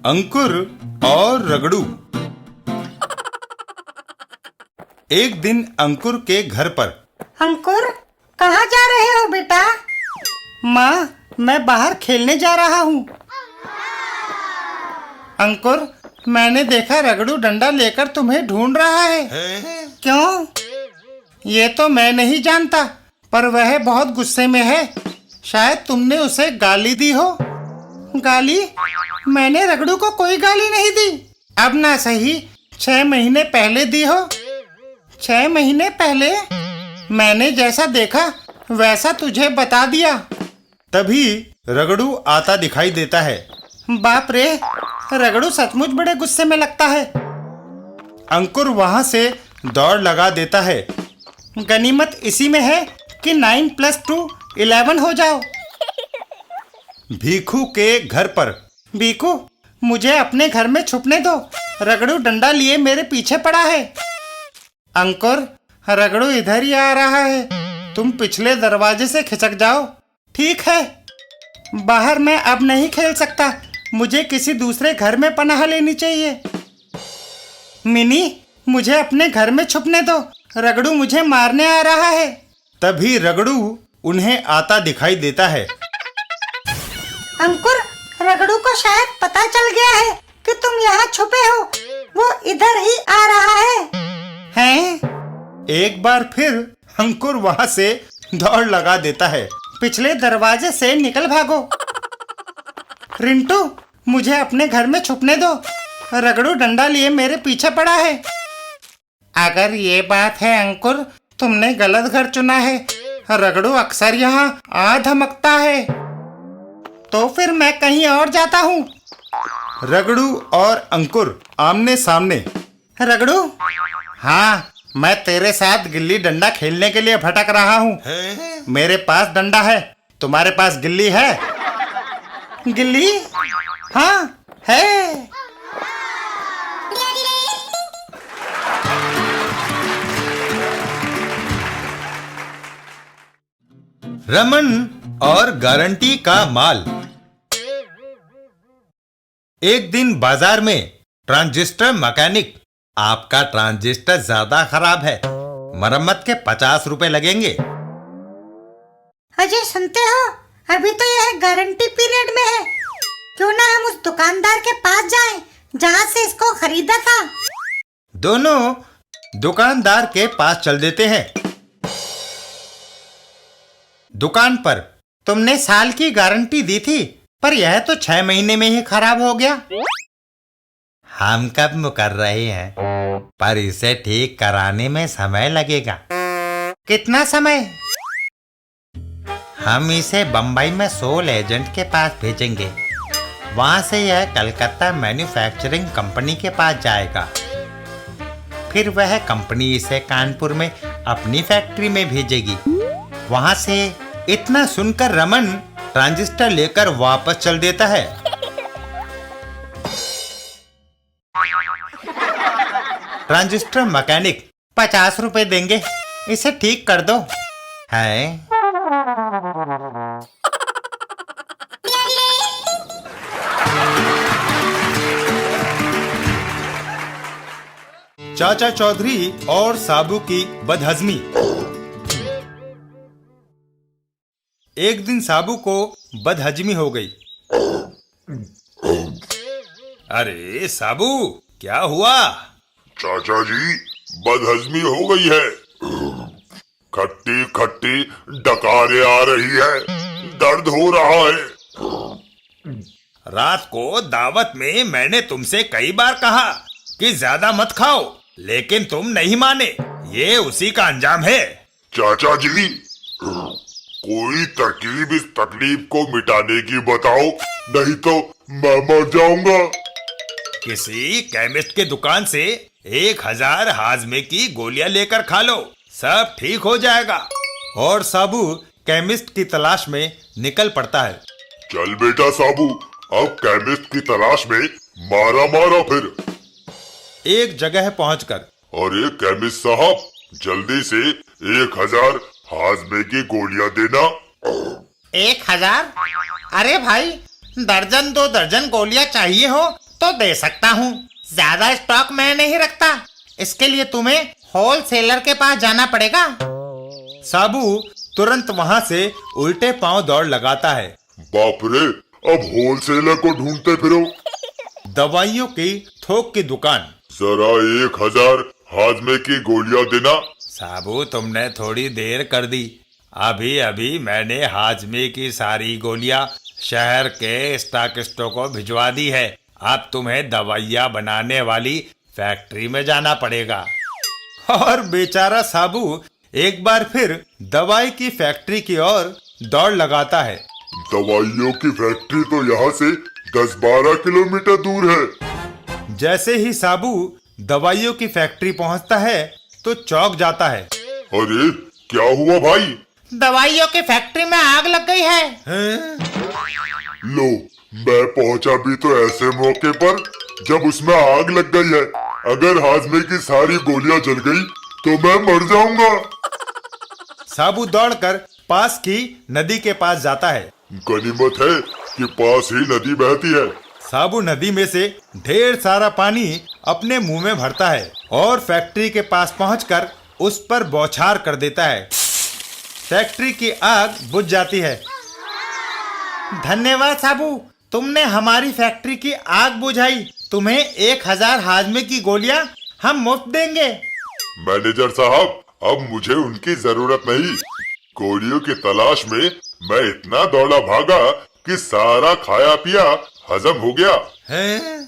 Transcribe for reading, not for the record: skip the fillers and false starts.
अंकुर और रगड़ू। एक दिन अंकुर के घर पर। अंकुर, कहाँ जा रहे हो बेटा? माँ, मैं बाहर खेलने जा रहा हूँ। अंकुर, मैंने देखा रगड़ू डंडा लेकर तुम्हें ढूंढ रहा है। क्यों? ये तो मैं नहीं जानता, पर वह बहुत गुस्से में है। शायद तुमने उसे गाली दी हो। गाली? मैंने रगड़ू को कोई गाली नहीं दी। अब ना सही 6 महीने पहले दी हो। 6 महीने पहले मैंने जैसा देखा वैसा तुझे बता दिया। तभी रगड़ू आता दिखाई देता है। बाप रे, रगड़ू सचमुच बड़े गुस्से में लगता है। अंकुर वहां से दौड़ लगा देता है। गनीमत इसी में है कि 9 + 2 11 हो जाओ। भीखू के घर पर। भीखू, मुझे अपने घर में छुपने दो। रगड़ू डंडा लिए मेरे पीछे पड़ा है। अंकुर, रगड़ू इधर ही आ रहा है। तुम पिछले दरवाजे से खिसक जाओ। ठीक है। बाहर मैं अब नहीं खेल सकता। मुझे किसी दूसरे घर में पनाह लेनी चाहिए। मिनी, मुझे अपने घर में छुपने दो। रगड़ू मुझे मारने आ रहा है। तभी रगड़ू उन्हें आता दिखाई देता है। अंकुर, रगड़ू को शायद पता चल गया है कि तुम यहाँ छुपे हो। वो इधर ही आ रहा है। हैं? एक बार फिर अंकुर वहां से दौड़ लगा देता है। पिछले दरवाजे से निकल भागो। रिंटू, मुझे अपने घर में छुपने दो। रगड़ू डंडा लिए मेरे पीछे पड़ा है। अगर ये बात है अंकुर, तुमने गलत घर चुना है। रगड़ू अक्सर यहाँ आ धमकता है। तो फिर मैं कहीं और जाता हूँ। रगड़ू और अंकुर आमने सामने। रगड़ू, हाँ, मैं तेरे साथ गिल्ली डंडा खेलने के लिए भटक रहा हूँ। मेरे पास डंडा है, तुम्हारे पास गिल्ली है? गिल्ली? हाँ, है। रमन और गारंटी का माल। एक दिन बाजार में ट्रांजिस्टर मैकेनिक, आपका ट्रांजिस्टर ज्यादा खराब है, मरम्मत के 50 रुपए लगेंगे। अजय, सुनते हो? अभी तो यह गारंटी पीरियड में है। क्यों ना हम उस दुकानदार के पास जाएं, जहाँ से इसको खरीदा था। दोनों दुकानदार के पास चल देते हैं। दुकान पर। तुमने साल की गारंटी दी थी, पर यह तो 6 महीने में ही खराब हो गया। हम कब कर रहे हैं, पर इसे ठीक कराने में समय लगेगा। कितना समय? हम इसे बंबई में सोल एजेंट के पास भेजेंगे। वहां से यह कलकत्ता मैन्युफैक्चरिंग कंपनी के पास जाएगा। फिर वह कंपनी इसे कानपुर में अपनी फैक्ट्री में भेजेगी। वहां से इतना सुनकर रमन ट्रांजिस्टर लेकर वापस चल देता है। ट्रांजिस्टर मैकेनिक, 50 रुपए देंगे, इसे ठीक कर दो। है? चाचा चौधरी और साबू की बदहजमी। एक दिन साबू को बदहजमी हो गई। अरे साबू, क्या हुआ? चाचा जी, बदहजमी हो गई है। खट्टी खट्टी डकारें आ रही है, दर्द हो रहा है। रात को दावत में मैंने तुमसे कई बार कहा कि ज्यादा मत खाओ, लेकिन तुम नहीं माने। ये उसी का अंजाम है। चाचा जी, कोई तरकीब इस तकलीफ को मिटाने की बताओ, नहीं तो मैं मर जाऊंगा। किसी केमिस्ट के दुकान से 1000 हाजमे की गोलियां लेकर खा लो, सब ठीक हो जाएगा। और साबू केमिस्ट की तलाश में निकल पड़ता है। चल बेटा साबू, अब केमिस्ट की तलाश में मारा मारा फिर। एक जगह पहुंचकर, अरे केमिस्ट साहब, जल्दी से 1000 हाजमे की गोलियां देना। 1000? अरे भाई, दर्जन 2 दर्जन गोलियां चाहिए हो तो दे सकता हूँ, ज्यादा स्टॉक मैं नहीं रखता, इसके लिए तुम्हें होलसेलर के पास जाना पड़ेगा। साबू तुरंत वहां से उल्टे पांव दौड़ लगाता है। बाप रे, अब होलसेलर को ढूंढते फिरो। दवाइयों की थोक की दुकान। जरा 1000 हाजमे की गोलियां देना। साबू तुमने थोड़ी देर कर दी, अभी अभी मैंने हाजमे की सारी गोलियां शहर के स्टॉकिस्टों को भिजवा दी है। अब तुम्हें दवाइयां बनाने वाली फैक्ट्री में जाना पड़ेगा। और बेचारा साबू एक बार फिर दवाई की फैक्ट्री की ओर दौड़ लगाता है। दवाइयों की फैक्ट्री तो यहाँ से 10-12 किलोमीटर दूर है। जैसे ही साबू दवाइयों की फैक्ट्री पहुंचता है तो चौंक जाता है। अरे क्या हुआ भाई? दवाइयों की फैक्ट्री में आग लग गई है। लो, मैं पहुंचा भी तो ऐसे मौके पर जब उसमें आग लग गई है। अगर हाजमे की सारी गोलियां जल गई तो मैं मर जाऊंगा। साबू दौड़कर पास की नदी के पास जाता है। गनीमत है कि पास ही नदी बहती है। साबू नदी में से ढेर सारा पानी अपने मुंह में भरता है और फैक्ट्री के पास पहुंचकर उस पर बौछार कर देता है। फैक्ट्री की आग बुझ जाती है। धन्यवाद साबू, तुमने हमारी फैक्ट्री की आग बुझाई। तुम्हें 1000 हाजमे की गोलियां हम मुफ्त देंगे। मैनेजर साहब, अब मुझे उनकी जरूरत नहीं। गोलियों की तलाश में मैं इतना दौड़ा भागा कि सारा खाया पिया हजम हो गया। हैं?